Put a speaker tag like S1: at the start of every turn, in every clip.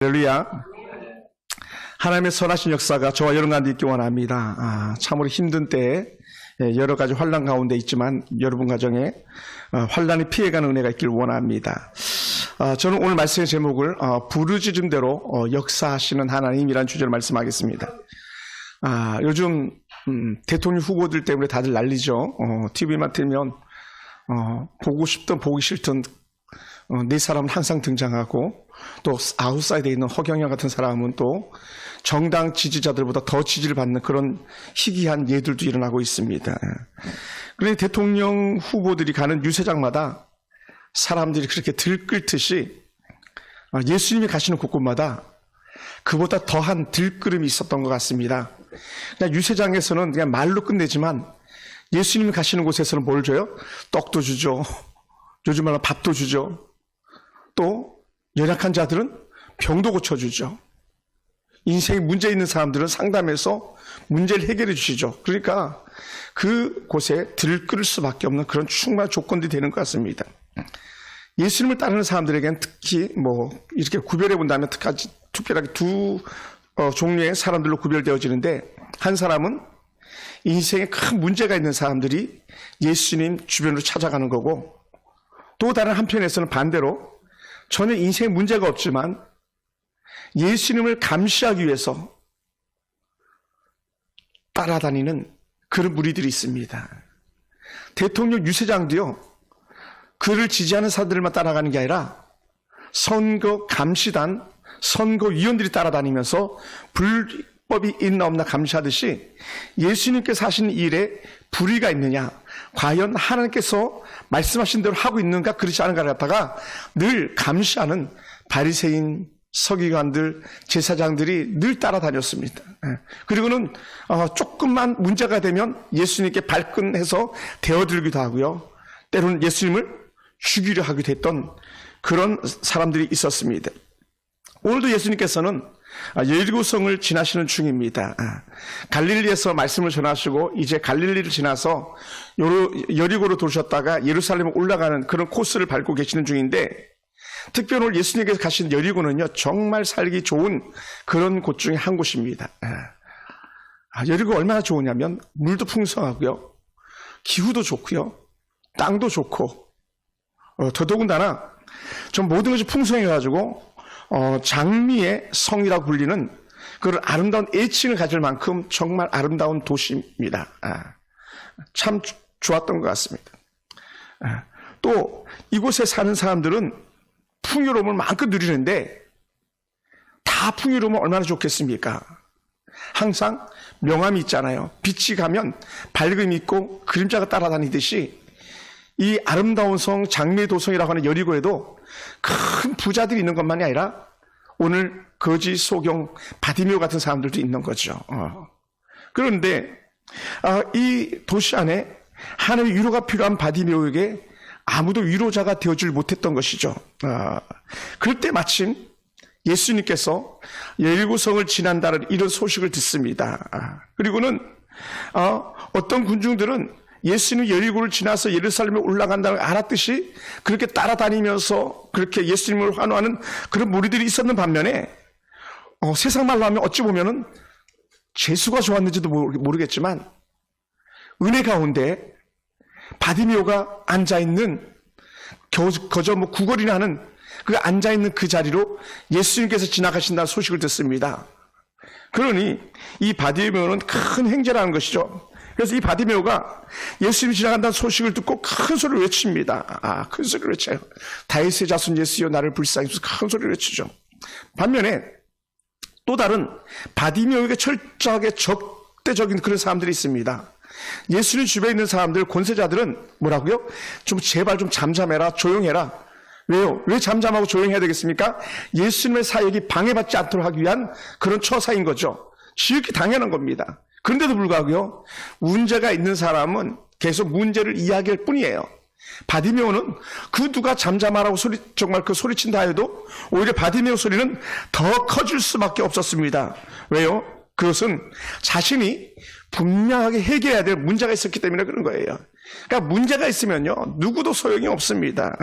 S1: 할렐루야. 하나님의 선하신 역사가 저와 여러분 가운데 있기 원합니다. 참으로 힘든 때에 여러 가지 환난 가운데 있지만 여러분 가정에 환난이 피해가는 은혜가 있길 원합니다. 저는 오늘 말씀의 제목을 부르짖음대로 역사하시는 하나님이라는 주제로 말씀하겠습니다. 요즘 대통령 후보들 때문에 다들 난리죠. TV만 틀면 보고 싶든 보기 싫든 네 사람은 항상 등장하고, 또 아웃사이드에 있는 허경영 같은 사람은 또 정당 지지자들보다 더 지지를 받는 그런 희귀한 예들도 일어나고 있습니다. 그런데 대통령 후보들이 가는 유세장마다 사람들이 그렇게 들끓듯이 예수님이 가시는 곳곳마다 그보다 더한 들끓음이 있었던 것 같습니다. 그냥 유세장에서는 그냥 말로 끝내지만 예수님이 가시는 곳에서는 뭘 줘요? 떡도 주죠. 요즘 말로 밥도 주죠. 또 연약한 자들은 병도 고쳐주죠. 인생에 문제 있는 사람들은 상담해서 문제를 해결해 주시죠. 그러니까 그곳에 들끓을 수밖에 없는 그런 충분한 조건들이 되는 것 같습니다. 예수님을 따르는 사람들에게는 특히 이렇게 구별해 본다면 특별하게 두 종류의 사람들로 구별되어지는데, 한 사람은 인생에 큰 문제가 있는 사람들이 예수님 주변으로 찾아가는 거고, 또 다른 한편에서는 반대로 전혀 인생에 문제가 없지만 예수님을 감시하기 위해서 따라다니는 그런 무리들이 있습니다. 대통령 유세장도요, 그를 지지하는 사람들만 따라가는 게 아니라 선거 감시단, 선거위원들이 따라다니면서 불법이 있나 없나 감시하듯이 예수님께서 하신 일에 불의가 있느냐, 과연 하나님께서 말씀하신 대로 하고 있는가 그렇지 않은가를 갖다가 늘 감시하는 바리새인, 서기관들, 제사장들이 늘 따라다녔습니다. 그리고는 조금만 문제가 되면 예수님께 발끈해서 대어들기도 하고요, 때로는 예수님을 죽이려 하기도 했던 그런 사람들이 있었습니다. 오늘도 예수님께서는 여리고성을 지나시는 중입니다. 갈릴리에서 말씀을 전하시고 이제 갈릴리를 지나서 여리고로 도셨다가 예루살렘에 올라가는 그런 코스를 밟고 계시는 중인데, 특별히 오늘 예수님께서 가신 여리고는요, 정말 살기 좋은 그런 곳 중에 한 곳입니다. 여리고 얼마나 좋으냐면 물도 풍성하고요, 기후도 좋고요, 땅도 좋고, 더더군다나 좀 모든 것이 풍성해가지고 장미의 성이라고 불리는 그런 아름다운 애칭을 가질 만큼 정말 아름다운 도시입니다. 참 좋았던 것 같습니다. 또 이곳에 사는 사람들은 풍요로움을 마음껏 누리는데, 다 풍요로우면 얼마나 좋겠습니까? 항상 명암이 있잖아요. 빛이 가면 밝음이 있고 그림자가 따라다니듯이 이 아름다운 성, 장미의 도성이라고 하는 여리고에도 큰 부자들이 있는 것만이 아니라 오늘 거지, 소경, 바디메오 같은 사람들도 있는 거죠. 그런데 이 도시 안에 하나님의 위로가 필요한 바디메오에게 아무도 위로자가 되어줄 못했던 것이죠. 그럴 때 마침 예수님께서 여리고성을 지난다는 이런 소식을 듣습니다. 그리고는 어떤 군중들은 예수님이 여리고를 지나서 예루살렘에 올라간다는 걸 알았듯이 그렇게 따라다니면서 그렇게 예수님을 환호하는 그런 무리들이 있었는 반면에, 세상 말로 하면 어찌 보면은 재수가 좋았는지도 모르겠지만 은혜 가운데 바디메오가 앉아있는, 거저 구걸이나 하는 그 앉아있는 그 자리로 예수님께서 지나가신다는 소식을 듣습니다. 그러니 이 바디메오는 큰 행제라는 것이죠. 그래서 이 바디메오가 예수님이 지나간다는 소식을 듣고 큰 소리를 외칩니다. 큰 소리를 외쳐요. 다윗의 자손 예수여 나를 불쌍히 여기서 큰 소리를 외치죠. 반면에 또 다른 바디메오에게 철저하게 적대적인 그런 사람들이 있습니다. 예수님 주변에 있는 사람들, 권세자들은 뭐라고요? 제발 좀 잠잠해라, 조용해라. 왜요? 왜 잠잠하고 조용해야 되겠습니까? 예수님의 사역이 방해받지 않도록 하기 위한 그런 처사인 거죠. 지극히 당연한 겁니다. 그런데도 불구하고요, 문제가 있는 사람은 계속 문제를 이야기할 뿐이에요. 바디메오는 그 누가 잠잠하라고 정말 그 소리친다 해도 오히려 바디메오 소리는 더 커질 수밖에 없었습니다. 왜요? 그것은 자신이 분명하게 해결해야 될 문제가 있었기 때문에 그런 거예요. 그러니까 문제가 있으면요, 누구도 소용이 없습니다.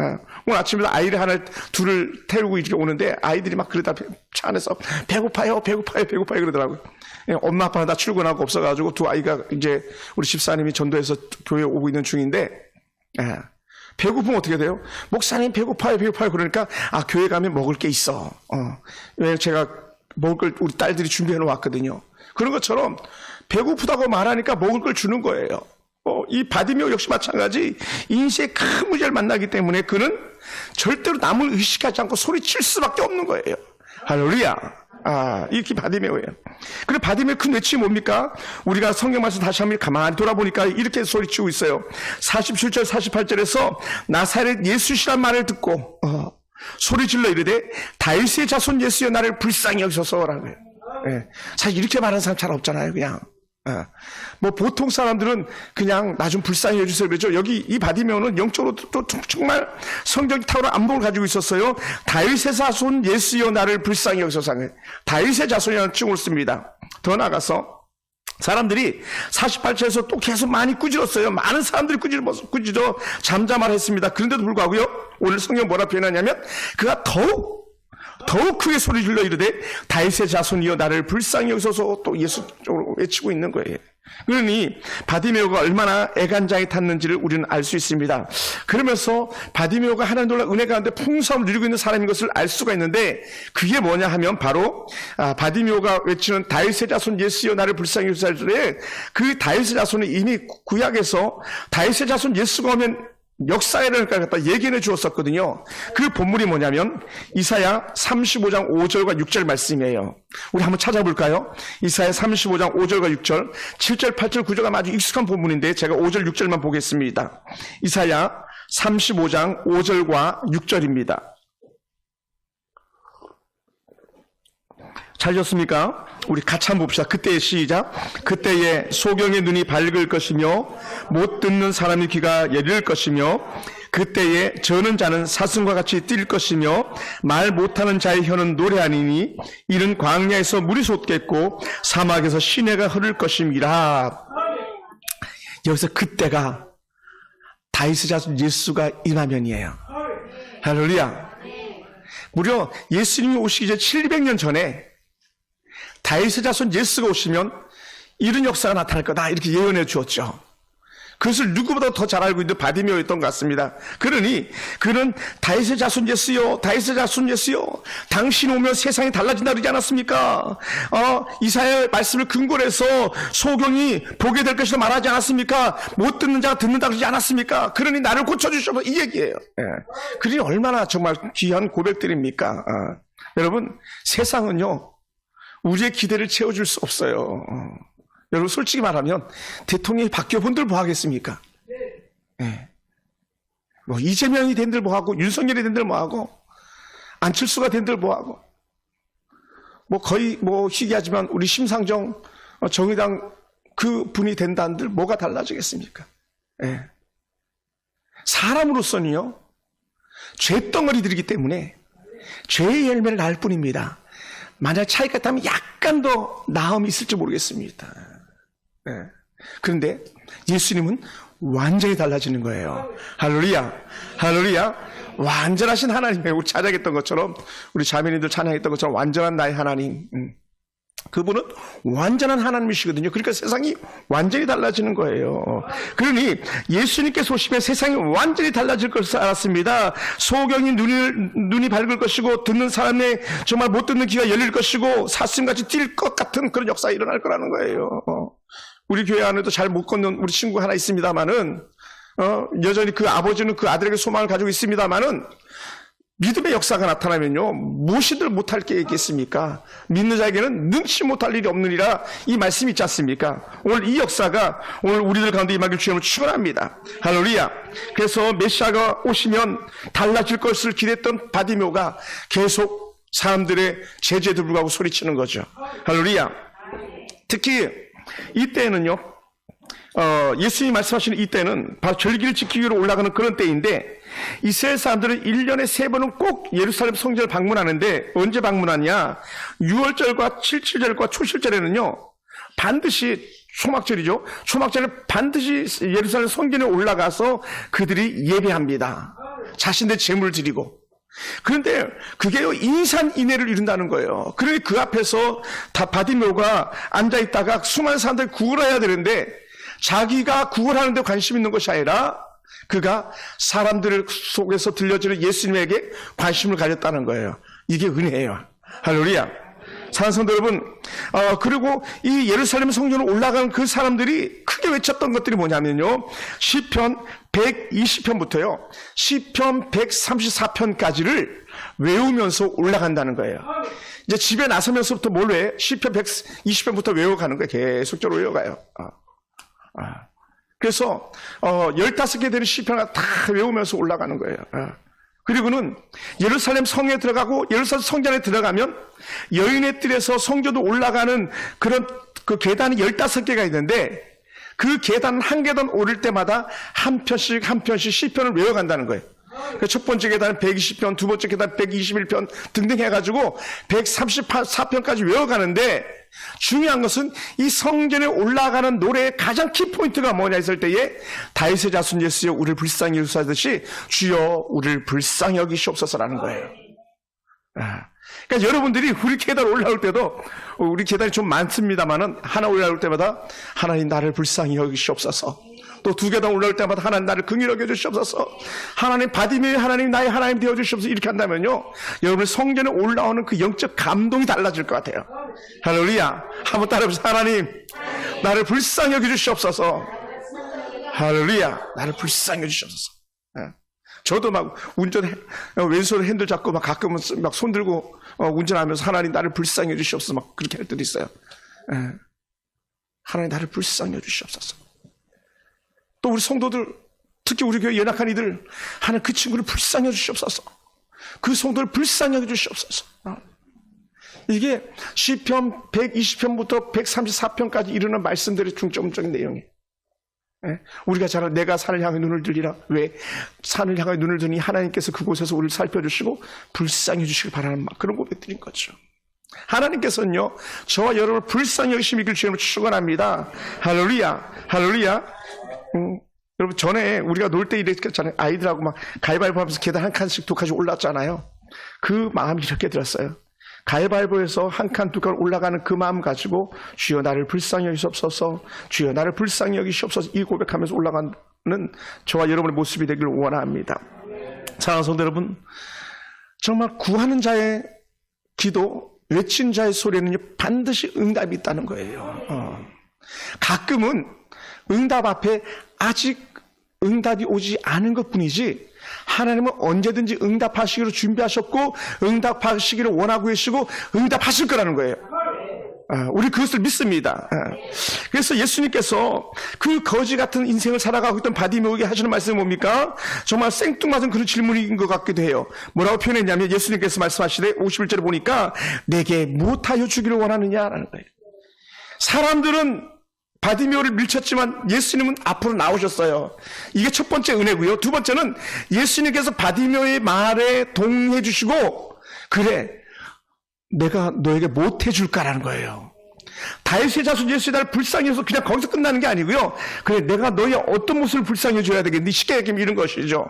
S1: 오늘 아침에도 아이를 하나, 둘을 태우고 이렇게 오는데 아이들이 막 그러다 차 안에서 배고파요 그러더라고요. 엄마 아빠는 다 출근하고 없어가지고 두 아이가 이제 우리 집사님이 전도해서 교회에 오고 있는 중인데, 배고프면 어떻게 돼요? 목사님 배고파요 그러니까 교회 가면 먹을 게 있어. 왜 제가 먹을 걸 우리 딸들이 준비해 놓았거든요. 그런 것처럼 배고프다고 말하니까 먹을 걸 주는 거예요. 이 바디메오 역시 마찬가지. 인생의 큰 문제를 만나기 때문에 그는 절대로 남을 의식하지 않고 소리칠 수밖에 없는 거예요. 할렐루야. 이렇게 바디메오예요. 그리고 바디메오 큰 외침이 뭡니까? 우리가 성경 말씀 다시 한번 가만히 돌아보니까 이렇게 소리치고 있어요. 47절 48절에서 나사렛 예수시란 말을 듣고 소리 질러 이르되 다윗의 자손 예수여 나를 불쌍히 여기소서라고요. 사실 이렇게 말하는 사람 잘 없잖아요. 그냥 뭐 보통 사람들은 그냥 나 좀 불쌍히 해주세요 그러죠. 여기 이 바디메오는 영적으로 또 정말 성경이 탁월한 안목을 가지고 있었어요. 다윗의 자손 예수여 나를 불쌍히 여기소서. 다윗의 자손이라는 칭호를 씁니다. 더 나아가서 사람들이 48절에서 또 계속 많이 꾸짖었어요. 많은 사람들이 꾸짖어 잠잠하라 했습니다. 그런데도 불구하고요, 오늘 성경 뭐라 표현하냐면 그가 더욱 크게 소리 질러 이르되 다윗의 자손이여 나를 불쌍히 여기소서 또 예수 쪽으로 외치고 있는 거예요. 그러니 바디메오가 얼마나 애간장이 탔는지를 우리는 알 수 있습니다. 그러면서 바디메오가 하나님 놀라운 은혜 가운데 풍성함을 누리고 있는 사람인 것을 알 수가 있는데 그게 뭐냐 하면 바로 바디메오가 외치는 다윗의 자손 예수여 나를 불쌍히 여기소서에 그 다윗의 자손은 이미 구약에서 다윗의 자손 예수가 오면 역사를 갖다 얘기해 주었었거든요. 그 본문이 뭐냐면 이사야 35장 5절과 6절 말씀이에요. 우리 한번 찾아볼까요? 이사야 35장 5절과 6절, 7절, 8절, 9절가 아주 익숙한 본문인데 제가 5절, 6절만 보겠습니다. 이사야 35장 5절과 6절입니다. 잘 졌습니까? 우리 같이 한번 봅시다. 그때의 시작. 그때에 소경의 눈이 밝을 것이며 못 듣는 사람의 귀가 열릴 것이며 그때에 저는 자는 사슴과 같이 뛸 것이며 말 못하는 자의 혀는 노래하니니 이는 광야에서 물이 솟겠고 사막에서 시내가 흐를 것임이라. 여기서 그때가 다윗의 자손 예수가 임하면이에요. 할렐루야. 무려 예수님이 오시기 전 700년 전에 다윗의 자손 예수가 오시면 이런 역사가 나타날 거다 이렇게 예언해 주었죠. 그것을 누구보다 더 잘 알고 있는 바디메오였던 것 같습니다. 그러니 그는 다윗의 자손 예수여 다윗의 자손 예수여 당신 오면 세상이 달라진다 그러지 않았습니까? 이사야의 말씀을 근거로 해서 소경이 보게 될 것이라 말하지 않았습니까? 못 듣는 자가 듣는다 그러지 않았습니까? 그러니 나를 고쳐주셔서 이 얘기예요. 그러니 얼마나 정말 귀한 고백들입니까? 여러분 세상은요 우리의 기대를 채워줄 수 없어요. 여러분 솔직히 말하면 대통령이 바뀌어본들 뭐 하겠습니까? 네. 뭐 이재명이 된들 뭐 하고 윤석열이 된들 뭐 하고 안철수가 된들 뭐 하고 뭐 거의 뭐 희귀하지만 우리 심상정 정의당 그 분이 된다는들 뭐가 달라지겠습니까? 네. 사람으로서는요 죄덩어리들이기 때문에 죄의 열매를 낳을 뿐입니다. 만약 차이가 있다면 약간 더 나음이 있을지 모르겠습니다. 네. 그런데 예수님은 완전히 달라지는 거예요. 할렐루야. 할렐루야. 완전하신 하나님이에요. 우리 찬양했던 것처럼 우리 자매님들 찬양했던 것처럼 완전한 나의 하나님. 그분은 완전한 하나님이시거든요. 그러니까 세상이 완전히 달라지는 거예요. 그러니 예수님께서 오시면 세상이 완전히 달라질 것을 알았습니다. 소경이 눈이 밝을 것이고 듣는 사람의 정말 못 듣는 귀가 열릴 것이고 사슴같이 뛸 것 같은 그런 역사가 일어날 거라는 거예요. 우리 교회 안에도 잘 못 걷는 우리 친구 하나 있습니다만은 여전히 그 아버지는 그 아들에게 소망을 가지고 있습니다만은 믿음의 역사가 나타나면요 무엇이들 못할 게 있겠습니까? 믿는 자에게는 능치 못할 일이 없느니라 이 말씀이 있지 않습니까? 오늘 이 역사가 오늘 우리들 가운데 임하길 주님을 축원합니다. 할렐루야. 그래서 메시아가 오시면 달라질 것을 기대했던 바디메오가 계속 사람들의 제재에도 불구하고 소리치는 거죠. 할렐루야. 특히 이때는요 예수님이 말씀하시는 이때는 바로 절기를 지키기 위해 올라가는 그런 때인데 이스라엘 사람들은 1년에 3번은 꼭 예루살렘 성전을 방문하는데 언제 방문하냐? 6월절과 7.7절과 초실절에는요 반드시 초막절이죠. 초막절에 반드시 예루살렘 성전에 올라가서 그들이 예배합니다. 자신들 제물을 드리고. 그런데 그게요, 인산인해를 이룬다는 거예요. 그러니 그 앞에서 바디메오가 앉아있다가 수많은 사람들 구걸해야 되는데 자기가 구걸하는 데 관심 있는 것이 아니라 그가 사람들 속에서 들려지는 예수님에게 관심을 가졌다는 거예요. 이게 은혜예요. 할렐루야. 사랑하는 성도 여러분, 그리고 이 예루살렘 성전으로 올라가는 그 사람들이 크게 외쳤던 것들이 뭐냐면요, 시편 120편부터요 시편 134편까지를 외우면서 올라간다는 거예요. 이제 집에 나서면서부터 뭘 왜? 시편 120편부터 외워가는 거예요. 계속적으로 외워가요. 그래서 15개 되는 시편을 다 외우면서 올라가는 거예요. 그리고는 예루살렘 성에 들어가고 예루살렘 성전에 들어가면 여인의 뜰에서 성전으로 올라가는 그런 그 계단이 15개가 있는데 그 계단 한 계단 오를 때마다 한 편씩 시편을 외워간다는 거예요. 첫 번째 계단은 120편, 두 번째 계단 121편 등등 해가지고 134편까지 외워가는데 중요한 것은 이 성전에 올라가는 노래의 가장 키포인트가 뭐냐 했을 때에 다윗의 자손 예수여 우리를 불쌍히 여기시듯이 주여 우리를 불쌍히 여기시옵소서라는 거예요. 그러니까 여러분들이 우리 계단 올라올 때도 우리 계단이 좀 많습니다만은 하나 올라올 때마다 하나님 나를 불쌍히 여기시옵소서. 또 두 계단 올라올 때마다 하나님 나를 긍휼하게 해주시옵소서. 하나님 바디메오 하나님 나의 하나님 되어주시옵소서. 이렇게 한다면요 여러분 성전에 올라오는 그 영적 감동이 달라질 것 같아요. 할렐루야. 한번 따라해보세요. 하나님 나를 불쌍히 여겨주시옵소서. 할렐루야. 나를 불쌍히 여겨주시옵소서. 저도 막 왼손에 핸들 잡고 막 가끔은 막 손 들고 운전하면서 하나님 나를 불쌍히 여주시옵소서 막 그렇게 할 때도 있어요. 하나님 나를 불쌍히 여주시옵소서. 또 우리 성도들, 특히 우리 교회 연약한 이들, 하나님 그 친구를 불쌍히 여주시옵소서. 그 성도를 불쌍히 여주시옵소서. 이게 시편 120편부터 134편까지 이르는 말씀들의 중점적인 내용이에요. 우리가 잘 내가 산을 향해 눈을 들리라. 왜? 산을 향해 눈을 드니 하나님께서 그곳에서 우리를 살펴주시고 불쌍히 해주시길 바라는 그런 고백드린 거죠. 하나님께서는요 저와 여러분을 불쌍히 여기시길 주님을 축원합니다. 할렐루야. 할렐루야. 여러분 전에 우리가 놀 때 이랬잖아요. 아이들하고 막 가위바위보 하면서 계단 한 칸씩 두 칸씩 올랐잖아요. 그 마음이 이렇게 들었어요. 가위바위보에서 한 칸 두 칸 올라가는 그 마음 가지고 주여 나를 불쌍히 여기시옵소서, 주여 나를 불쌍히 여기시옵소서 이 고백하면서 올라가는 저와 여러분의 모습이 되기를 원합니다. 사랑하는 성도 여러분, 정말 구하는 자의 기도, 외친 자의 소리는 반드시 응답이 있다는 거예요. 가끔은 응답 앞에 아직 응답이 오지 않은 것뿐이지 하나님은 언제든지 응답하시기로 준비하셨고 응답하시기를 원하고 계시고 응답하실 거라는 거예요. 우리 그것을 믿습니다. 그래서 예수님께서 그 거지 같은 인생을 살아가고 있던 바디메오에게 하시는 말씀이 뭡니까? 정말 생뚱맞은 그런 질문인 것 같기도 해요. 뭐라고 표현했냐면 예수님께서 말씀하시되 51절에 보니까 내게 무엇하여 주기를 원하느냐라는 거예요. 사람들은 바디메오를 밀쳤지만 예수님은 앞으로 나오셨어요. 이게 첫 번째 은혜고요. 두 번째는 예수님께서 바디메오의 말에 동의해 주시고 그래 내가 너에게 못 해줄까라는 거예요. 다윗의 자손 예수의 나를 불쌍히 해서 그냥 거기서 끝나는 게 아니고요. 그래 내가 너의 어떤 모습을 불쌍히 해줘야 되겠니? 쉽게 얘기하면 이런 것이죠.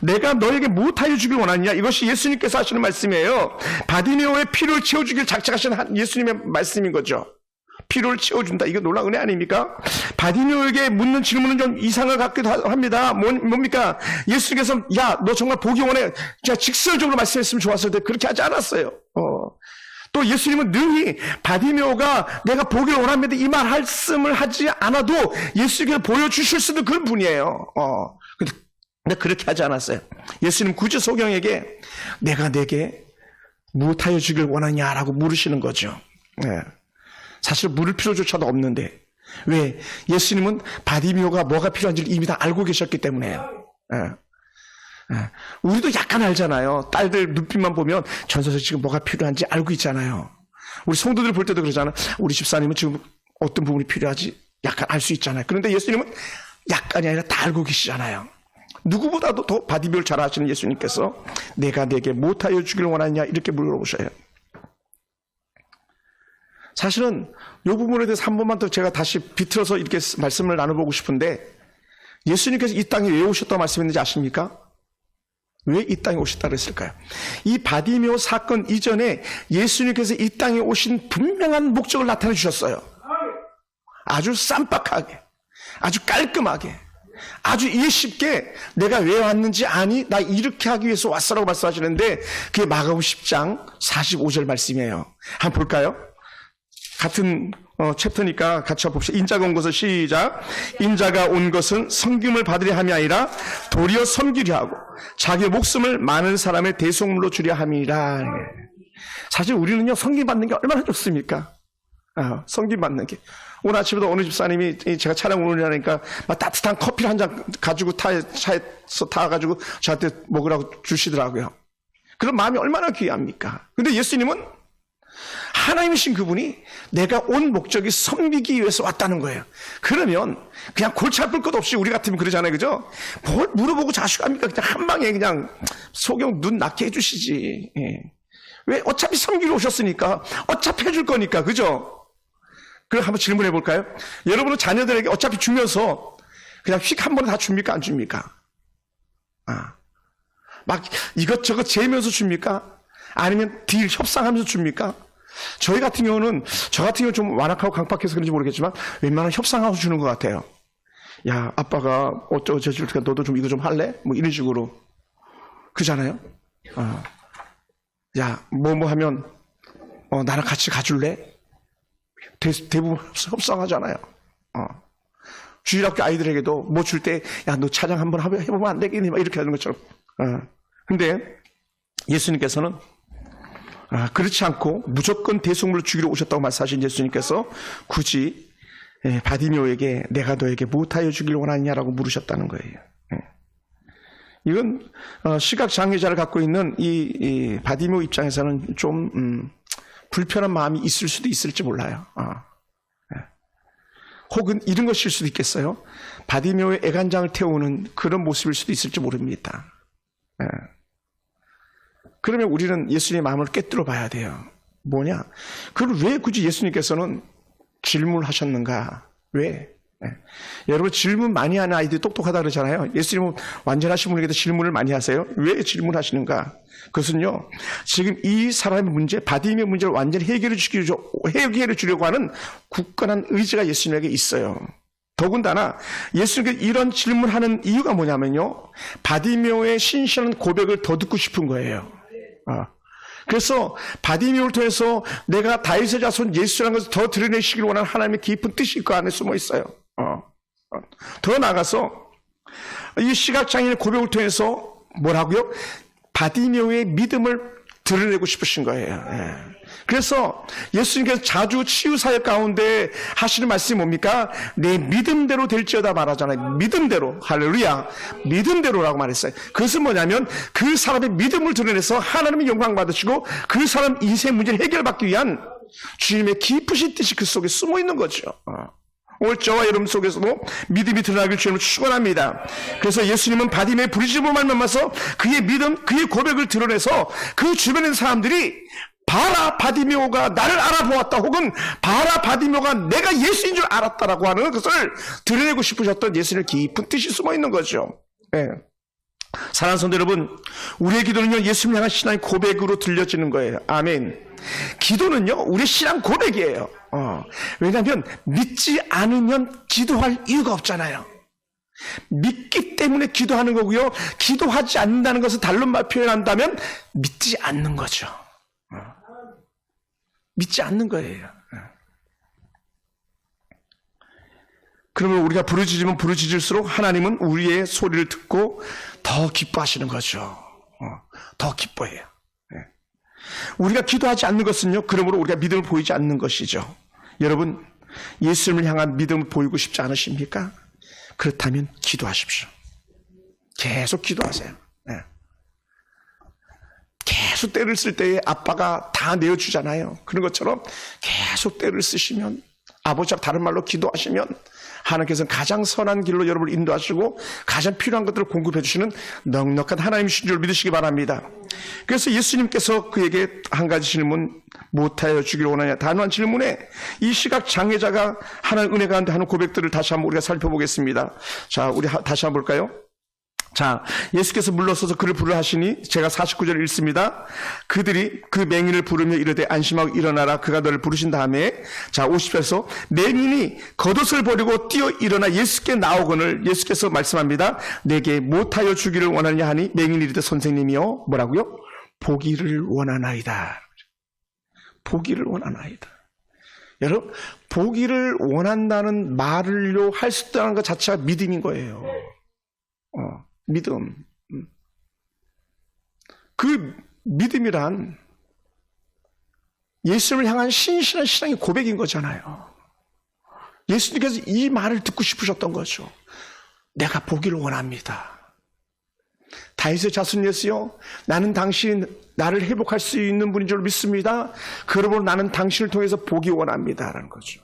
S1: 내가 너에게 무엇하여 주길 원하느냐? 이것이 예수님께서 하시는 말씀이에요. 바디메오의 피를 채워주길 작정하시는 예수님의 말씀인 거죠. 피로를 채워준다. 이거 놀라운 은혜 아닙니까? 바디메오에게 묻는 질문은 좀 이상을 갖기도 합니다. 뭡니까? 예수님께서 야 너 정말 보기 원해. 직설적으로 말씀했으면 좋았을 때 그렇게 하지 않았어요. 또 예수님은 능히 바디메오가 내가 보기를 원합니다 이 말씀을 하지 않아도 예수님께서 보여주실 수도 그런 분이에요. 근데 그렇게 하지 않았어요. 예수님 굳이 소경에게 내가 내게 무엇하여 주길 원하냐라고 물으시는 거죠. 사실 물을 필요조차도 없는데 왜? 예수님은 바디메오가 뭐가 필요한지를 이미 다 알고 계셨기 때문에요. 우리도 약간 알잖아요. 딸들 눈빛만 보면 전서서 지금 뭐가 필요한지 알고 있잖아요. 우리 성도들 볼 때도 그러잖아요. 우리 집사님은 지금 어떤 부분이 필요하지 약간 알 수 있잖아요. 그런데 예수님은 약간이 아니라 다 알고 계시잖아요. 누구보다도 더 바디메오를 잘 아시는 예수님께서 내가 내게 무엇하여 주길 원하느냐 이렇게 물어보셔요. 사실은 이 부분에 대해서 한 번만 더 제가 다시 비틀어서 이렇게 말씀을 나눠보고 싶은데, 예수님께서 이 땅에 왜 오셨다고 말씀했는지 아십니까? 왜 이 땅에 오셨다 그랬을까요? 이 바디메오 사건 이전에 예수님께서 이 땅에 오신 분명한 목적을 나타내 주셨어요. 아주 쌈박하게, 아주 깔끔하게, 아주 이해 쉽게 내가 왜 왔는지 아니? 나 이렇게 하기 위해서 왔어라고 말씀하시는데, 그게 마가복음 10장 45절 말씀이에요. 한번 볼까요? 같은 챕터니까 같이 봅시다. 인자가 온 것은 시작. 인자가 온 것은 섬김을 받으려 함이 아니라 도리어 섬기려 하고 자기 목숨을 많은 사람의 대속물로 주려 함이라. 사실 우리는요, 섬김 받는 게 얼마나 좋습니까? 섬김 받는 게. 오늘 아침에도 어느 집사님이 제가 차량 오느라니까 막 따뜻한 커피를 한 잔 가지고 차에서 타가지고 저한테 먹으라고 주시더라고요. 그런 마음이 얼마나 귀합니까? 근데 예수님은 하나님이신 그분이 내가 온 목적이 섬기기 위해서 왔다는 거예요. 그러면 그냥 골치 아플 것 없이 우리 같으면 그러잖아요. 그죠? 뭘 물어보고 자식합니까? 그냥 한 방에 그냥 속여 눈 낮게 해주시지. 예. 왜? 어차피 섬기러 오셨으니까. 어차피 해줄 거니까. 그죠? 그럼 한번 질문해 볼까요? 여러분은 자녀들에게 어차피 주면서 그냥 휙 한 번에 다 줍니까? 안 줍니까? 막 이것저것 재면서 줍니까? 아니면 딜 협상하면서 줍니까? 저 같은 경우는 좀 완악하고 강팍해서 그런지 모르겠지만 웬만하면 협상하고 주는 것 같아요. 야, 아빠가 어쩌저쩌니까 너도 좀 이거 좀 할래? 뭐 이런 식으로. 그잖아요? 야, 뭐 하면 나랑 같이 가줄래? 대부분 협상하잖아요. 주일학교 아이들에게도 뭐 줄 때 야, 너 차장 한번 해보면 안 되겠니? 막 이렇게 하는 것처럼. 근데 예수님께서는 그렇지 않고 무조건 대속물을 주기로 오셨다고 말씀하신 예수님께서 굳이 바디메오에게 내가 너에게 무엇하여 주기를 원하느냐라고 물으셨다는 거예요. 이건 시각장애자를 갖고 있는 이 바디메오 입장에서는 좀 불편한 마음이 있을 수도 있을지 몰라요. 혹은 이런 것일 수도 있겠어요. 바디메오의 애간장을 태우는 그런 모습일 수도 있을지 모릅니다. 그러면 우리는 예수님의 마음을 꿰뚫어 봐야 돼요. 뭐냐? 그걸 왜 굳이 예수님께서는 질문하셨는가? 왜? 여러분 질문 많이 하는 아이들이 똑똑하다 그러잖아요. 예수님은 완전하신 분에게도 질문을 많이 하세요. 왜 질문하시는가? 그것은요, 지금 이 사람의 문제, 바디메오 문제를 완전히 해결해 주려고 하는 굳건한 의지가 예수님에게 있어요. 더군다나 예수님께 이런 질문하는 이유가 뭐냐면요, 바디메오의 신실한 고백을 더 듣고 싶은 거예요. 그래서 바디메오를 통해서 내가 다윗의 자손 예수라는 것을 더 드러내시길 원하는 하나님의 깊은 뜻이 그 안에 숨어 있어요. 더 나아가서 이 시각장애인의 고백을 통해서 뭐라고요? 바디메오의 믿음을 드러내고 싶으신 거예요. 그래서 예수님께서 자주 치유사역 가운데 하시는 말씀이 뭡니까? 내 믿음대로 될지어다 말하잖아요. 믿음대로. 할렐루야. 믿음대로라고 말했어요. 그것은 뭐냐면 그 사람의 믿음을 드러내서 하나님의 영광 받으시고 그 사람 인생 문제를 해결받기 위한 주님의 깊으신 뜻이 그 속에 숨어 있는 거죠. 오늘 저와 여러분 속에서도 믿음이 드러나길 주님을 축원합니다. 그래서 예수님은 바디메오의 부르짖음으로 말미암아서 그의 믿음, 그의 고백을 드러내서 그 주변에 있는 사람들이 봐라, 바디메오가 나를 알아보았다, 혹은 봐라, 바디메오가 내가 예수인 줄 알았다라고 하는 것을 드러내고 싶으셨던 예수님의 깊은 뜻이 숨어 있는 거죠. 사랑하는 성도 여러분, 우리의 기도는요, 예수님 향한 신앙의 고백으로 들려지는 거예요. 아멘. 기도는요, 우리의 신앙 고백이에요. 왜냐하면 믿지 않으면 기도할 이유가 없잖아요. 믿기 때문에 기도하는 거고요, 기도하지 않는다는 것을 다른 말 표현한다면 믿지 않는 거죠. 믿지 않는 거예요. 그러면 우리가 부르짖으면 부르짖을수록 하나님은 우리의 소리를 듣고 더 기뻐하시는 거죠. 더 기뻐해요. 우리가 기도하지 않는 것은요, 그러므로 우리가 믿음을 보이지 않는 것이죠. 여러분, 예수님을 향한 믿음을 보이고 싶지 않으십니까? 그렇다면 기도하십시오. 계속 기도하세요. 계속 때를 쓸 때에 아빠가 다 내어주잖아요. 그런 것처럼 계속 때를 쓰시면, 아버지와 다른 말로 기도하시면 하나님께서는 가장 선한 길로 여러분을 인도하시고 가장 필요한 것들을 공급해 주시는 넉넉한 하나님이신 줄 믿으시기 바랍니다. 그래서 예수님께서 그에게 한 가지 질문, 못하여 주기를 원하냐, 단호한 질문에 이 시각 장애자가 하나님 은혜 가운데 하는 고백들을 다시 한번 우리가 살펴보겠습니다. 자, 우리 다시 한번 볼까요? 자, 예수께서 물러서서 그를 부르라 하시니 제가 49절을 읽습니다. 그들이 그 맹인을 부르며 이르되 안심하고 일어나라, 그가 너를 부르신 다음에, 자 50절에서 맹인이 겉옷을 버리고 뛰어 일어나 예수께 나오거늘 예수께서 말씀합니다. 내게 못하여 주기를 원하느냐 하니 맹인이 이르되 선생님이요, 뭐라고요? 보기를 원하나이다. 보기를 원하나이다. 여러분, 보기를 원한다는 말을요 할 수 있다는 것 자체가 믿음인 거예요. 믿음. 그 믿음이란 예수님을 향한 신실한 신앙의 고백인 거잖아요. 예수님께서 이 말을 듣고 싶으셨던 거죠. 내가 보기를 원합니다. 다윗의 자손 예수여, 나는 당신이 나를 회복할 수 있는 분인 줄 믿습니다. 그러므로 나는 당신을 통해서 보기 원합니다 라는 거죠.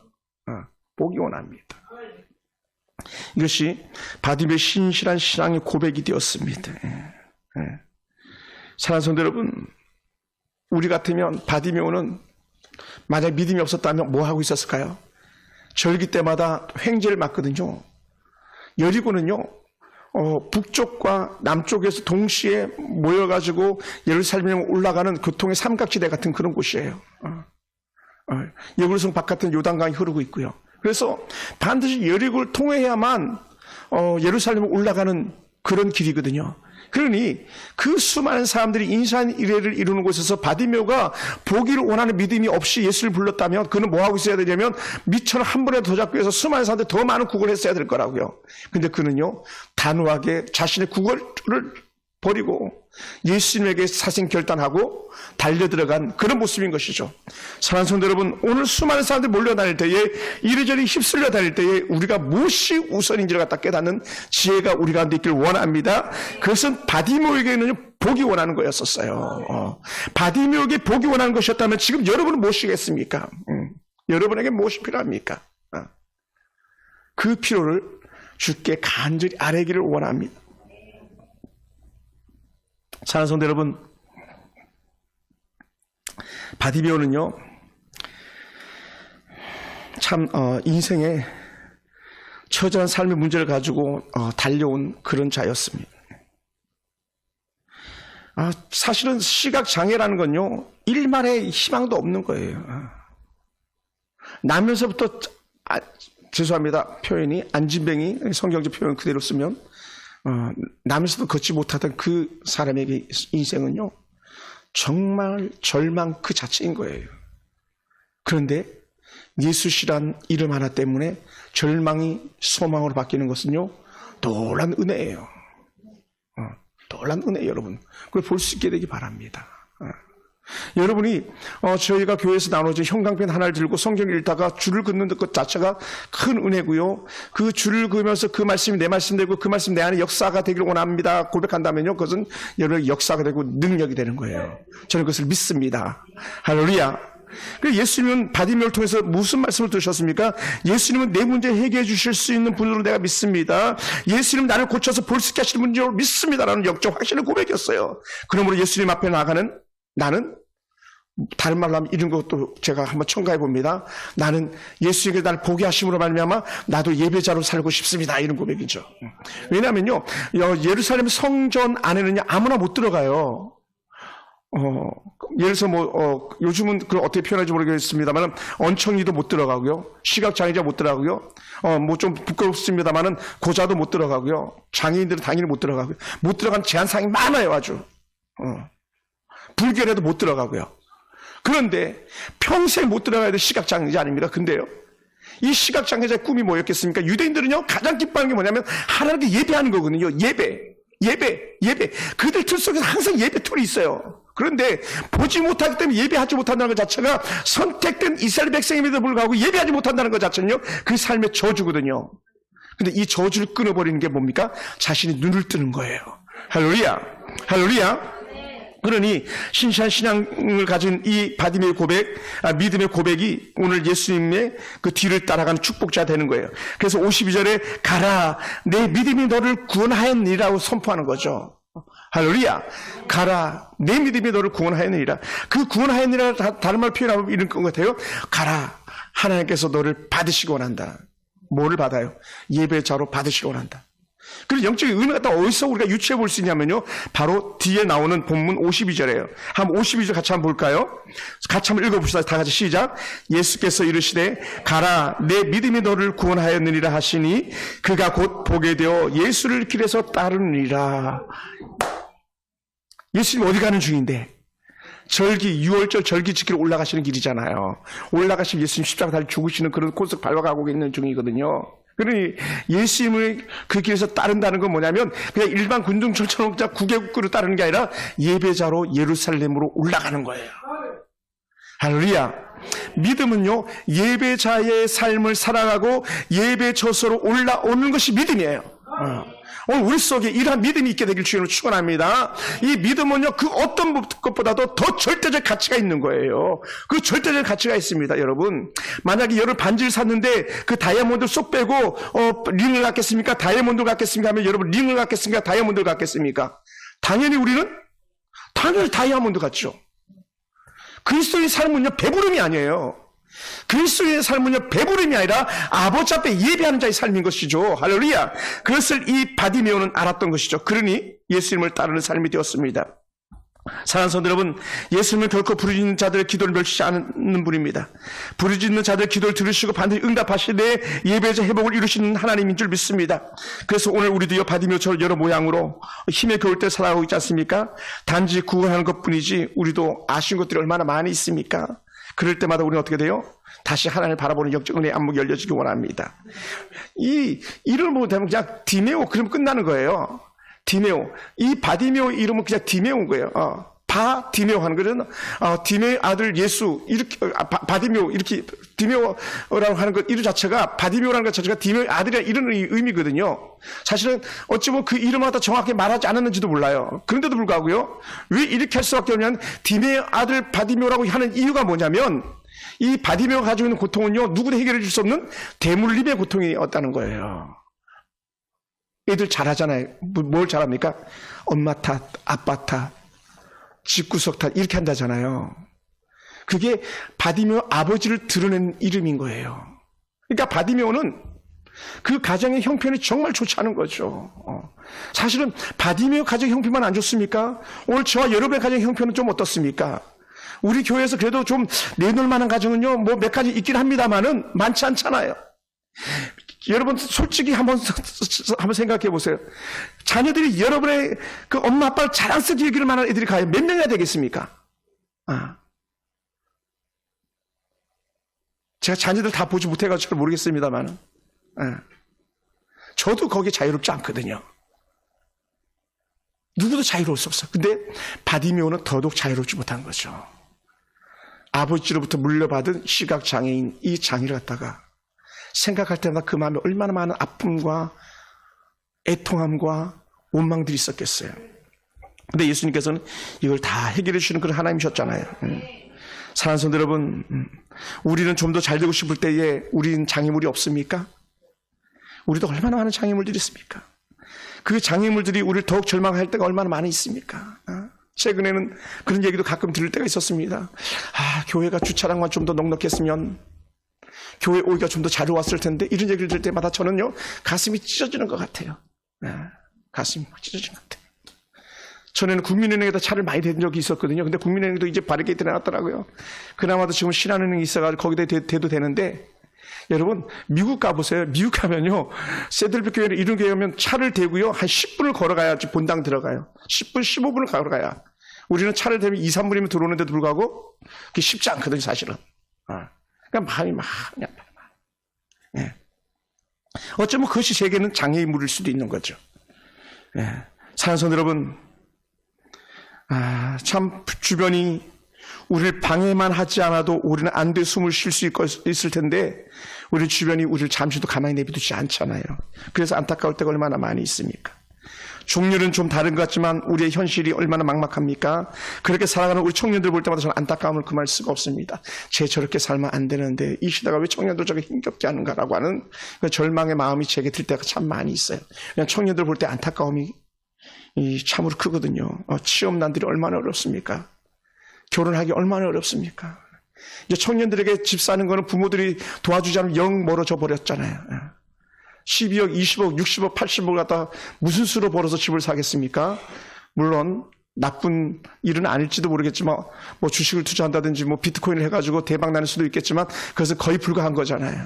S1: 보기 원합니다. 이것이 바디메오의 신실한 신앙의 고백이 되었습니다. 사랑하는 성도 여러분, 우리 같으면 바디메오는 만약 믿음이 없었다면 뭐 하고 있었을까요? 절기 때마다 횡재를 맞거든요. 여리고는요, 북쪽과 남쪽에서 동시에 모여가지고 예루살렘에 올라가는 교통의 삼각지대 같은 그런 곳이에요. 여루성 바깥은 요단강이 흐르고 있고요. 그래서 반드시 여리고를 통해야만 예루살렘에 올라가는 그런 길이거든요. 그러니 그 수많은 사람들이 인산 이래를 이루는 곳에서 바디메오가 보기를 원하는 믿음이 없이 예수를 불렀다면 그는 뭐 하고 있어야 되냐면 미천을 한 번에 더 잡기 위해서 수많은 사람들 더 많은 구걸을 했어야 될 거라고요. 근데 그는요 단호하게 자신의 구걸을 버리고 예수님에게 사신 결단하고 달려들어간 그런 모습인 것이죠. 사랑하는 성도 여러분, 오늘 수많은 사람들이 몰려다닐 때에 이리저리 휩쓸려 다닐 때에 우리가 무엇이 우선인지를 갖다 깨닫는 지혜가 우리 가운데 있기를 원합니다. 그것은 바디메오에게는 보기 원하는 거였었어요. 바디메오에게 보기 원하는 것이었다면 지금 여러분은 무엇이겠습니까? 여러분에게 무엇이 필요합니까? 그 필요를 주께 간절히 아뢰기를 원합니다. 사랑하는 성도 여러분, 바디메오는요 참 인생의 처절한 삶의 문제를 가지고 달려온 그런 자였습니다. 사실은 시각장애라는 건요 일말의 희망도 없는 거예요. 나면서부터 죄송합니다, 표현이 안진뱅이, 성경적 표현 그대로 쓰면 남에서도 걷지 못하던 그 사람에게 인생은요 정말 절망 그 자체인 거예요. 그런데 예수시란 이름 하나 때문에 절망이 소망으로 바뀌는 것은요 놀란 은혜예요. 놀란 은혜, 여러분 그걸 볼 수 있게 되기 바랍니다. 여러분이 저희가 교회에서 나눠진 형광펜 하나를 들고 성경을 읽다가 줄을 긋는 것 자체가 큰 은혜고요. 그 줄을 그으면서 그 말씀이 내 말씀 되고 그 말씀 내 안에 역사가 되기를 원합니다 고백한다면요 그것은 여러분의 역사가 되고 능력이 되는 거예요. 저는 그것을 믿습니다. 할렐루야. 예수님은 바디메오를 통해서 무슨 말씀을 들으셨습니까? 예수님은 내 문제 해결해 주실 수 있는 분으로 내가 믿습니다. 예수님 나를 고쳐서 볼 수 있게 하시는 분으로 믿습니다라는 역적 확신의 고백이었어요. 그러므로 예수님 앞에 나가는 나는, 다른 말로 하면 이런 것도 제가 한번 첨가해 봅니다. 나는 예수님께 나를 보게 하심으로 말미암아 나도 예배자로 살고 싶습니다. 이런 고백이죠. 왜냐하면요 예루살렘 성전 안에는요 아무나 못 들어가요. 예를 들어서 요즘은 그걸 어떻게 표현할지 모르겠습니다만 언청이도 못 들어가고요, 시각장애자 못 들어가고요, 뭐 좀 부끄럽습니다만은 고자도 못 들어가고요, 장애인들은 당연히 못 들어가고요. 못 들어간 제한사항이 많아요. 아주 불결해도 못 들어가고요. 그런데 평생 못 들어가야 될 시각장애자 아닙니까? 근데요 이 시각장애자의 꿈이 뭐였겠습니까? 유대인들은요 가장 기뻐하는 게 뭐냐면 하나님께 예배하는 거거든요. 예배. 그들 틀 속에서 항상 예배 툴이 있어요. 그런데 보지 못하기 때문에 예배하지 못한다는 것 자체가 선택된 이스라엘 백성임에도 불구하고 예배하지 못한다는 것 자체는요 그 삶의 저주거든요. 근데 이 저주를 끊어버리는 게 뭡니까? 자신이 눈을 뜨는 거예요. 할렐루야. 그러니 신실한 신앙을 가진 이 바디메의 믿음의 고백이 오늘 예수님의 그 뒤를 따라가는 축복자 되는 거예요. 그래서 52절에 가라, 내 믿음이 너를 구원하였느니라고 선포하는 거죠. 할렐루야. 가라, 내 믿음이 너를 구원하였느니라. 그 구원하였느니라 다른 말 표현하면 이런 것 같아요. 가라, 하나님께서 너를 받으시기 원한다. 뭐를 받아요? 예배자로 받으시기 원한다. 그리고 영적인 의미가 또 어디서 우리가 유추해 볼 수 있냐면요, 바로 뒤에 나오는 본문 52절이에요. 한번 52절 같이 한번 볼까요? 같이 한번 읽어봅시다. 다 같이 시작. 예수께서 이르시되 가라, 내 믿음이 너를 구원하였느니라 하시니 그가 곧 보게 되어 예수를 길에서 따르느니라. 예수님 어디 가는 중인데? 절기, 6월절 절기 지키러 올라가시는 길이잖아요. 올라가시면 예수님 십자가 달려 죽으시는 그런 코스 밟아가고 있는 중이거든요. 그러니 예수님을 그 길에서 따른다는 건 뭐냐면 그냥 일반 군중철처럼 구개국구로 따르는 게 아니라 예배자로 예루살렘으로 올라가는 거예요. 할렐루야. 믿음은요, 예배자의 삶을 살아가고 예배 처소로 올라오는 것이 믿음이에요. 오늘 우리 속에 이러한 믿음이 있게 되길 주님으로 축원합니다. 이 믿음은요, 그 어떤 것보다도 더 절대적 가치가 있는 거예요. 그 절대적 가치가 있습니다, 여러분. 만약에 여러분 반지를 샀는데 그 다이아몬드 쏙 빼고 링을 갖겠습니까? 다이아몬드를 갖겠습니까? 하면 여러분 링을 갖겠습니까? 다이아몬드를 갖겠습니까? 당연히 우리는 당연히 다이아몬드 같죠. 그리스도의 삶은요, 배부름이 아니에요. 그리스도의 삶은요, 배부름이 아니라 아버지 앞에 예배하는 자의 삶인 것이죠. 할렐루야. 그것을 이 바디메오는 알았던 것이죠. 그러니 예수님을 따르는 삶이 되었습니다. 사랑하는 성도 여러분, 예수님은 결코 부르짖는 자들의 기도를 멸치지 않는 분입니다. 부르짖는 자들의 기도를 들으시고 반드시 응답하시되 예배자 회복을 이루시는 하나님인 줄 믿습니다. 그래서 오늘 우리도 바디메오처럼 여러 모양으로 힘의 겨울 때 살아가고 있지 않습니까? 단지 구원하는 것뿐이지 우리도 아쉬운 것들이 얼마나 많이 있습니까? 그럴 때마다 우리는 어떻게 돼요? 다시 하나님을 바라보는 영적 은혜의 안목이 열려지기 원합니다. 이름을 못하면 그냥 디메오, 그러면 끝나는 거예요. 디메오. 이 바디메오 이름은 그냥 디메오인 거예요. 바디메오 하는 거는, 디메오의 아들 예수, 이렇게, 바디메오, 이렇게, 디메오라고 하는 것, 이름 자체가, 바디메오라는 것 자체가 디메오의 아들이라는 이런 의미거든요. 사실은 어찌 보면 그 이름마다 정확히 말하지 않았는지도 몰라요. 그런데도 불구하고요, 왜 이렇게 할 수밖에 없냐면, 디메오의 아들 바디메오라고 하는 이유가 뭐냐면, 이 바디메오가 가지고 있는 고통은요, 누구도 해결해 줄 수 없는 대물림의 고통이었다는 거예요. 애들 잘하잖아요. 뭘 잘합니까? 엄마 탓, 아빠 탓, 집구석 탓, 이렇게 한다잖아요. 그게 바디메오 아버지를 드러낸 이름인 거예요. 그러니까 바디메오는 그 가정의 형편이 정말 좋지 않은 거죠. 사실은 바디메오 가정 형편만 안 좋습니까? 오늘 저와 여러분의 가정 형편은 좀 어떻습니까? 우리 교회에서 그래도 좀 내놓을 만한 가정은요, 뭐 몇 가지 있긴 합니다만은 많지 않잖아요. 여러분 솔직히 한번 생각해 보세요. 자녀들이 여러분의 그 엄마 아빠를 자랑스럽게 여길 만한 애들이 과연 몇 명이나 되겠습니까? 제가 자녀들 다 보지 못해가지고 잘 모르겠습니다만, 저도 거기에 자유롭지 않거든요. 누구도 자유로울 수 없어. 근데 바디메오는 더더욱 자유롭지 못한 거죠. 아버지로부터 물려받은 시각장애인 이 장애를 갖다가 생각할 때마다 그 마음에 얼마나 많은 아픔과 애통함과 원망들이 있었겠어요. 근데 예수님께서는 이걸 다 해결해 주시는 그런 하나님이셨잖아요. 사랑하는 성도 여러분, 우리는 좀 더 잘 되고 싶을 때에 우리는 장애물이 없습니까? 우리도 얼마나 많은 장애물들이 있습니까? 그 장애물들이 우리를 더욱 절망할 때가 얼마나 많이 있습니까? 최근에는 그런 얘기도 가끔 들을 때가 있었습니다. 교회가 주차장만 좀 더 넉넉했으면, 교회 오기가 좀 더 잘 왔을 텐데, 이런 얘기를 들을 때마다 저는요, 가슴이 찢어지는 것 같아요. 가슴이 찢어지는 것 같아요. 전에는 국민은행에다 차를 많이 댄 적이 있었거든요. 근데 국민은행도 이제 바리게이트 내놨더라고요. 그나마도 지금 신한은행이 있어가지고 거기다 대도 되는데, 여러분, 미국 가보세요. 미국 가면요, 세들비 교회를 이런 교회 오면 차를 대고요, 한 10분을 걸어가야지 본당 들어가요. 10분, 15분을 걸어가야. 우리는 차를 대면 2, 3분이면 들어오는데도 불구하고, 그게 쉽지 않거든요, 사실은. 그러니까 마음이 막, 예. 어쩌면 그것이 세계는 장애인 물일 수도 있는 거죠. 예. 사랑하는 여러분, 참 주변이 우리를 방해만 하지 않아도 우리는 안돼 숨을 쉴 수 있을 텐데, 우리 주변이 우리를 잠시도 가만히 내비두지 않잖아요. 그래서 안타까울 때가 얼마나 많이 있습니까? 종류는 좀 다른 것 같지만 우리의 현실이 얼마나 막막합니까? 그렇게 살아가는 우리 청년들 볼 때마다 저는 안타까움을 금할 수가 없습니다. 쟤 저렇게 살면 안 되는데 이 시대가 왜 청년들 저렇게 힘겹게 하는가라고 하는 그 절망의 마음이 제게 들 때가 참 많이 있어요. 그냥 청년들 볼 때 안타까움이 참으로 크거든요. 취업난들이 얼마나 어렵습니까? 결혼하기 얼마나 어렵습니까? 이제 청년들에게 집 사는 거는 부모들이 도와주지 않으면 영 멀어져 버렸잖아요. 12억, 20억, 60억, 80억 갖다 무슨 수로 벌어서 집을 사겠습니까? 물론 나쁜 일은 아닐지도 모르겠지만 뭐 주식을 투자한다든지 뭐 비트코인을 해가지고 대박 나는 수도 있겠지만 그것은 거의 불가한 거잖아요.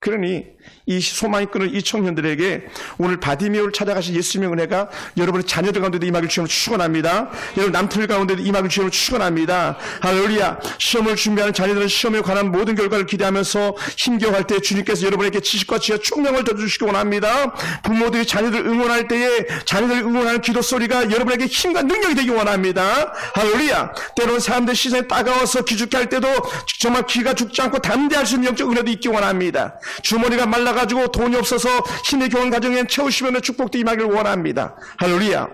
S1: 그러니 이 소망이 끄는 이 청년들에게 오늘 바디메오를 찾아가신 예수님의 은혜가 여러분의 자녀들 가운데도 임하길 주님으로 축원합니다. 여러분 남들 가운데도 임하길 주님으로 축원합니다. 할렐루야. 시험을 준비하는 자녀들은 시험에 관한 모든 결과를 기대하면서 힘겨워할 때 주님께서 여러분에게 지식과 지혜와 총명을 더 주시기 원합니다. 부모들이 자녀들 응원할 때에 자녀들 응원하는 기도 소리가 여러분에게 힘과 능력이 되기 원합니다. 할렐루야. 때로는 사람들 시선에 따가워서 기죽게 할 때도 정말 귀가 죽지 않고 담대할 수 있는 영적 은혜도 있기 원합니다. 주머니가 말라가지고 돈이 없어서 힘의 교훈 가정에 채우시면 축복도 임하기를 원합니다. 할렐루야.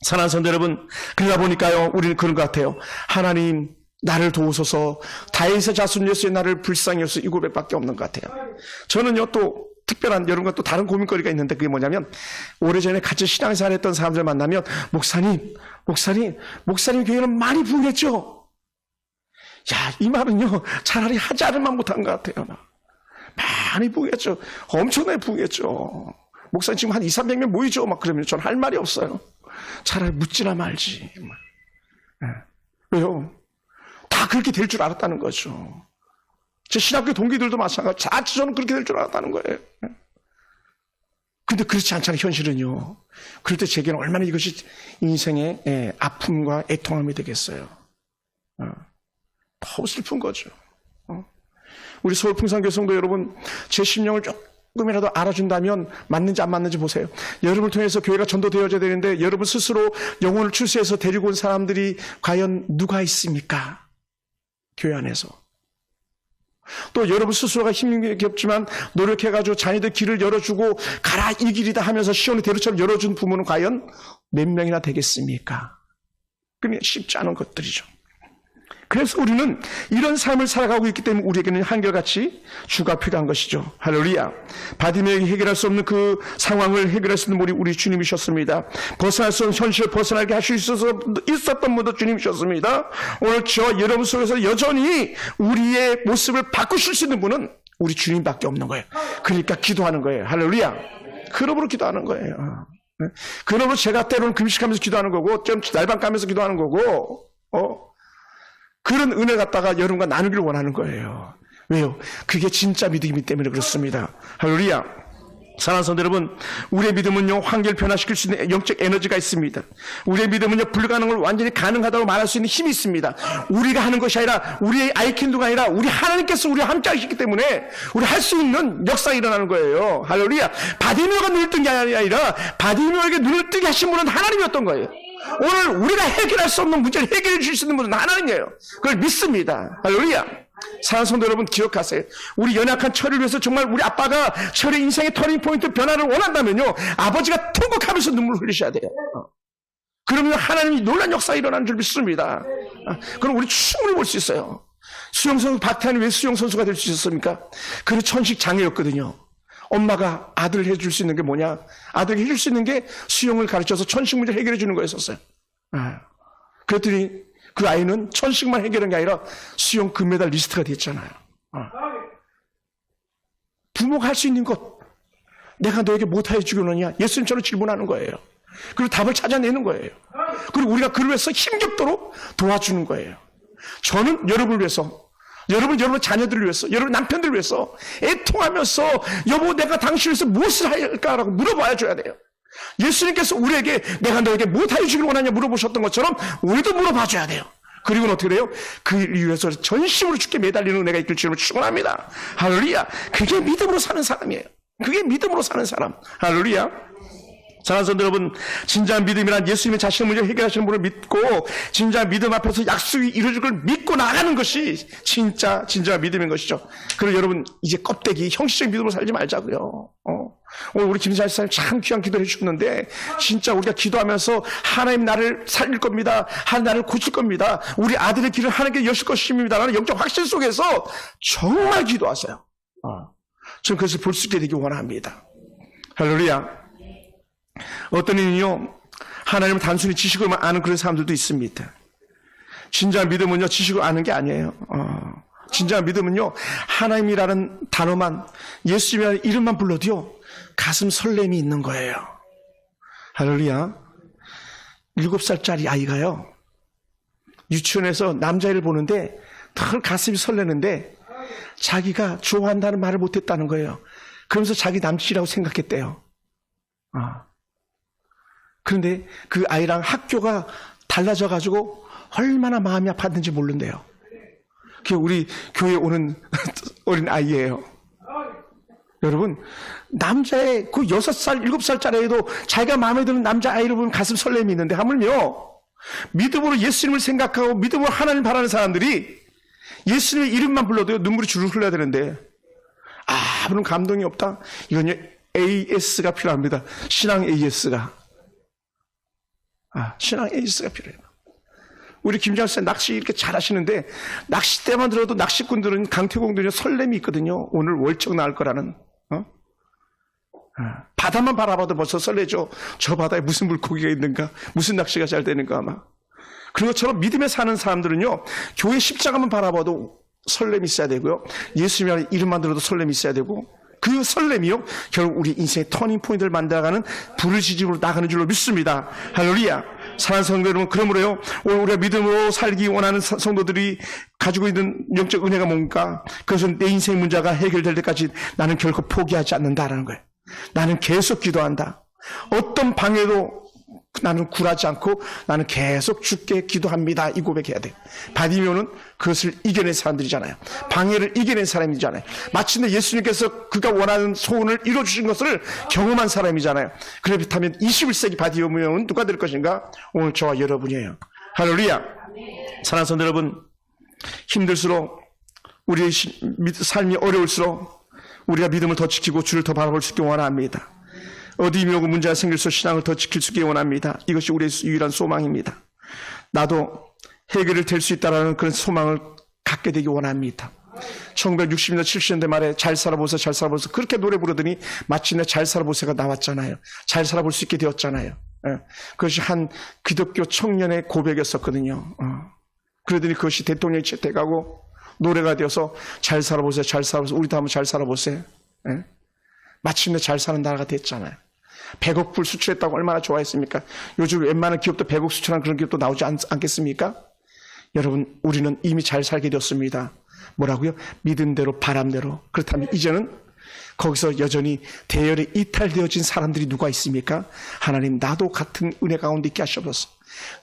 S1: 사랑하는 성도 여러분, 그러다 보니까요 우리는 그런 것 같아요. 하나님 나를 도우소서. 다윗의 자손 예수의 나를 불쌍히 여서 이 고백밖에 없는 것 같아요. 저는요 또 특별한 여러분과 또 다른 고민거리가 있는데 그게 뭐냐면 오래전에 같이 신앙생활 했던 사람들 만나면 목사님 교회는 많이 부흥했죠. 야, 이 말은요 차라리 하지 않을만 못한 것 같아요. 많이 부흥했죠. 엄청나게 부흥했죠. 목사님 지금 한 200~300명 모이죠. 막 그러면 전 할 말이 없어요. 차라리 묻지나 말지. 왜요? 다 그렇게 될 줄 알았다는 거죠. 제 신학교 동기들도 마찬가지. 자칫 저는 그렇게 될 줄 알았다는 거예요. 근데 그렇지 않잖아요. 현실은요. 그럴 때 제게는 얼마나 이것이 인생의 아픔과 애통함이 되겠어요. 너무 슬픈 거죠. 우리 서울 풍산교회 성도 여러분, 제 심령을 조금이라도 알아준다면 맞는지 안 맞는지 보세요. 여러분을 통해서 교회가 전도되어져야 되는데 여러분 스스로 영혼을 출세해서 데리고 온 사람들이 과연 누가 있습니까? 교회 안에서. 또 여러분 스스로가 힘이 없지만 노력해가지고 자녀들 길을 열어주고 가라 이 길이다 하면서 시온의 대로처럼 열어준 부모는 과연 몇 명이나 되겠습니까? 그러면 쉽지 않은 것들이죠. 그래서 우리는 이런 삶을 살아가고 있기 때문에 우리에게는 한결같이 주가 필요한 것이죠. 할렐루야. 바디메오에게 해결할 수 없는 그 상황을 해결할 수 있는 우리 주님이셨습니다. 벗어날 수 없는 현실을 벗어나게 할 수 있었던 분도 주님이셨습니다. 오늘 저 여러분 속에서 여전히 우리의 모습을 바꾸실 수 있는 분은 우리 주님밖에 없는 거예요. 그러니까 기도하는 거예요. 할렐루야. 그러므로 기도하는 거예요. 그러므로 제가 때로는 금식하면서 기도하는 거고 좀 날밤 까면서 기도하는 거고 그런 은혜 갖다가 여러분과 나누기를 원하는 거예요. 왜요? 그게 진짜 믿음이기 때문에 그렇습니다. 할렐루야. 사랑하는 성도 여러분, 우리의 믿음은요 환경을 변화시킬 수 있는 영적 에너지가 있습니다. 우리의 믿음은요 불가능을 완전히 가능하다고 말할 수 있는 힘이 있습니다. 우리가 하는 것이 아니라 우리의 아이캔도가 아니라 우리 하나님께서 우리와 함께 하시기 때문에 우리 할 수 있는 역사가 일어나는 거예요. 할렐루야. 바디메오가 눈을 뜬 게 아니라 바디메오에게 눈을 뜨게 하신 분은 하나님이었던 거예요. 오늘 우리가 해결할 수 없는 문제를 해결해 주실 수 있는 분은 하나님이에요. 그걸 믿습니다. 할렐루야. 사랑하는 성도 여러분 기억하세요. 우리 연약한 철을 위해서 정말 우리 아빠가 철의 인생의 터닝포인트 변화를 원한다면요 아버지가 통곡하면서 눈물을 흘리셔야 돼요. 그러면 하나님이 놀란 역사가 일어나는 줄 믿습니다. 그럼 우리 충분히 볼 수 있어요. 수영선수 박태환이 왜 수영선수가 될 수 있었습니까? 그는 천식 장애였거든요. 엄마가 아들을 해줄 수 있는 게 뭐냐? 아들이 해줄 수 있는 게 수영을 가르쳐서 천식 문제를 해결해 주는 거였었어요. 그랬더니 그 아이는 천식만 해결한 게 아니라 수영 금메달 리스트가 됐잖아요. 부모가 할 수 있는 것, 내가 너에게 못해 주겠느냐? 예수님처럼 질문하는 거예요. 그리고 답을 찾아내는 거예요. 그리고 우리가 그를 위해서 힘겹도록 도와주는 거예요. 저는 여러분을 위해서, 여러분 자녀들을 위해서, 여러분 남편들을 위해서 애통하면서 여보 내가 당신을 위해서 무엇을 할까라고 물어봐야 줘야 돼요. 예수님께서 우리에게 내가 너에게 무엇하여 주길 원하냐 물어보셨던 것처럼 우리도 물어봐 줘야 돼요. 그리고는 어떻게 돼요? 그를 위해서 전심으로 주께 매달리는 은혜가 있길 주님을 축원합니다. 할렐루야. 그게 믿음으로 사는 사람이에요. 그게 믿음으로 사는 사람. 할렐루야. 사랑하는 성도 여러분, 진정한 믿음이란 예수님의 자신의 문제를 해결하시는 분을 믿고 진정한 믿음 앞에서 약속이 이루어질 걸 믿고 나가는 것이 진정한 믿음인 것이죠. 그리고 여러분 이제 껍데기 형식적인 믿음으로 살지 말자고요. 오늘 우리 김진아 집사님 참 귀한 기도를 해주셨는데 진짜 우리가 기도하면서 하나님 나를 살릴 겁니다. 하나님 나를 고칠 겁니다. 우리 아들의 길을 하나님께 여실 것입니다. 라는 영적 확신 속에서 정말 기도하세요. 저는 그것을 볼 수 있게 되기 원합니다. 할렐루야. 어떤 이는요, 하나님을 단순히 지식으로만 아는 그런 사람들도 있습니다. 진정한 믿음은요, 지식으로 아는 게 아니에요. 진정한 믿음은요, 하나님이라는 단어만, 예수님이라는 이름만 불러도요, 가슴 설렘이 있는 거예요. 할렐루야. 7살짜리 아이가요, 유치원에서 남자애를 보는데 늘 가슴이 설레는데 자기가 좋아한다는 말을 못했다는 거예요. 그러면서 자기 남친이라고 생각했대요. 그런데 그 아이랑 학교가 달라져가지고 얼마나 마음이 아팠는지 모른대요. 그게 우리 교회에 오는 어린 아이예요. 여러분, 남자의 그 6살, 7살짜리 애도 자기가 마음에 드는 남자아이를 보면 가슴 설렘이 있는데 하물며 믿음으로 예수님을 생각하고 믿음으로 하나님 바라는 사람들이 예수님의 이름만 불러도 눈물이 주르륵 흘러야 되는데 아무런 감동이 없다? 이건 AS가 필요합니다. 신앙 AS가. 신앙 AS가 필요해요. 우리 김장수 씨 낚시 이렇게 잘하시는데 낚싯대만 들어도 낚시꾼들은 강태공들은 설렘이 있거든요. 오늘 월척 나올 거라는. 바다만 바라봐도 벌써 설레죠. 저 바다에 무슨 물고기가 있는가, 무슨 낚시가 잘 되는가 아마. 그런 것처럼 믿음에 사는 사람들은요, 교회 십자가만 바라봐도 설렘이 있어야 되고요, 예수님이라는 이름만 들어도 설렘이 있어야 되고, 그 설렘이요, 결국 우리 인생의 터닝 포인트를 만들어가는 부르짖음으로 나가는 줄로 믿습니다. 할렐루야. 사랑하는 성도 여러분, 그러므로요, 오늘 우리가 믿음으로 살기 원하는 성도들이 가지고 있는 영적 은혜가 뭔가? 그것은 내 인생 문제가 해결될 때까지 나는 결코 포기하지 않는다라는 거예요. 나는 계속 기도한다. 어떤 방해도 나는 굴하지 않고 나는 계속 주께 기도합니다. 이 고백해야 돼요. 바디메오는 그것을 이겨낸 사람들이잖아요. 방해를 이겨낸 사람이잖아요. 마침내 예수님께서 그가 원하는 소원을 이루어주신 것을 경험한 사람이잖아요. 그렇다면 21세기 바디메오는 누가 될 것인가? 오늘 저와 여러분이에요. 할렐루야. 사랑하는 성도 여러분, 힘들수록 우리의 삶이 어려울수록 우리가 믿음을 더 지키고 주를 더 바라볼 수 있게 원합니다. 어디 묘고 문제가 생길수록 신앙을 더 지킬 수 있게 원합니다. 이것이 우리의 유일한 소망입니다. 나도 해결을 될 수 있다는 그런 소망을 갖게 되기 원합니다. 1960년대 70년대 말에 잘 살아보세요, 잘 살아보세요. 그렇게 노래 부르더니 마침내 잘 살아보세요가 나왔잖아요. 잘 살아볼 수 있게 되었잖아요. 그것이 한 기독교 청년의 고백이었었거든요. 그러더니 그것이 대통령이 채택하고 노래가 되어서 잘 살아보세요, 잘 살아보세요. 우리도 한번 잘 살아보세요. 마침내 잘 사는 나라가 됐잖아요. 100억 불 수출했다고 얼마나 좋아했습니까? 요즘 웬만한 기업도 100억 수출한 그런 기업도 나오지 않겠습니까? 여러분, 우리는 이미 잘 살게 되었습니다. 뭐라고요? 믿음대로 바람대로. 그렇다면 이제는 거기서 여전히 대열에 이탈되어진 사람들이 누가 있습니까? 하나님, 나도 같은 은혜 가운데 있게 하시옵소서.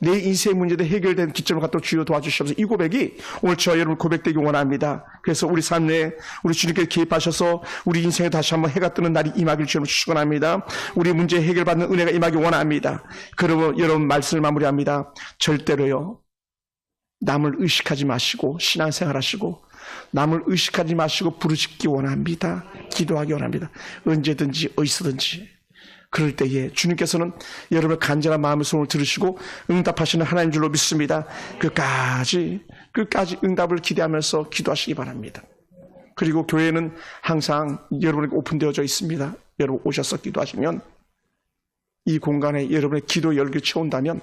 S1: 내 인생의 문제도 해결된 기점을 갖도록 주여 도와주시옵소서. 이 고백이 오늘 저와 여러분 고백되기 원합니다. 그래서 우리 삶 내에 우리 주님께서 개입하셔서 우리 인생에 다시 한번 해가 뜨는 날이 임하길 주님 축원합니다. 우리 문제 해결받는 은혜가 임하기 원합니다. 그러면 여러분 말씀을 마무리합니다. 절대로요, 남을 의식하지 마시고 신앙생활 하시고 남을 의식하지 마시고 부르짖기 원합니다. 기도하기 원합니다. 언제든지 어디서든지. 그럴 때에 주님께서는 여러분의 간절한 마음의 소원을 들으시고 응답하시는 하나님 줄로 믿습니다. 끝까지 응답을 기대하면서 기도하시기 바랍니다. 그리고 교회는 항상 여러분에게 오픈되어져 있습니다. 여러분 오셔서 기도하시면 이 공간에 여러분의 기도 열기를 채운다면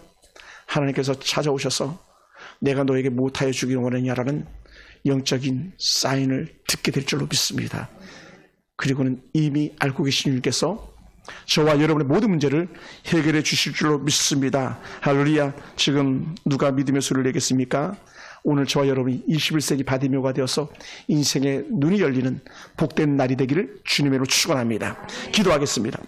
S1: 하나님께서 찾아오셔서 내가 너에게 무엇하여 주기를 원하냐라는 영적인 사인을 듣게 될 줄로 믿습니다. 그리고는 이미 알고 계신 주님께서 저와 여러분의 모든 문제를 해결해 주실 줄로 믿습니다. 할렐루야. 지금 누가 믿음의 소리를 내겠습니까? 오늘 저와 여러분이 21세기 바디메오가 되어서 인생의 눈이 열리는 복된 날이 되기를 주님으로 축원합니다. 기도하겠습니다.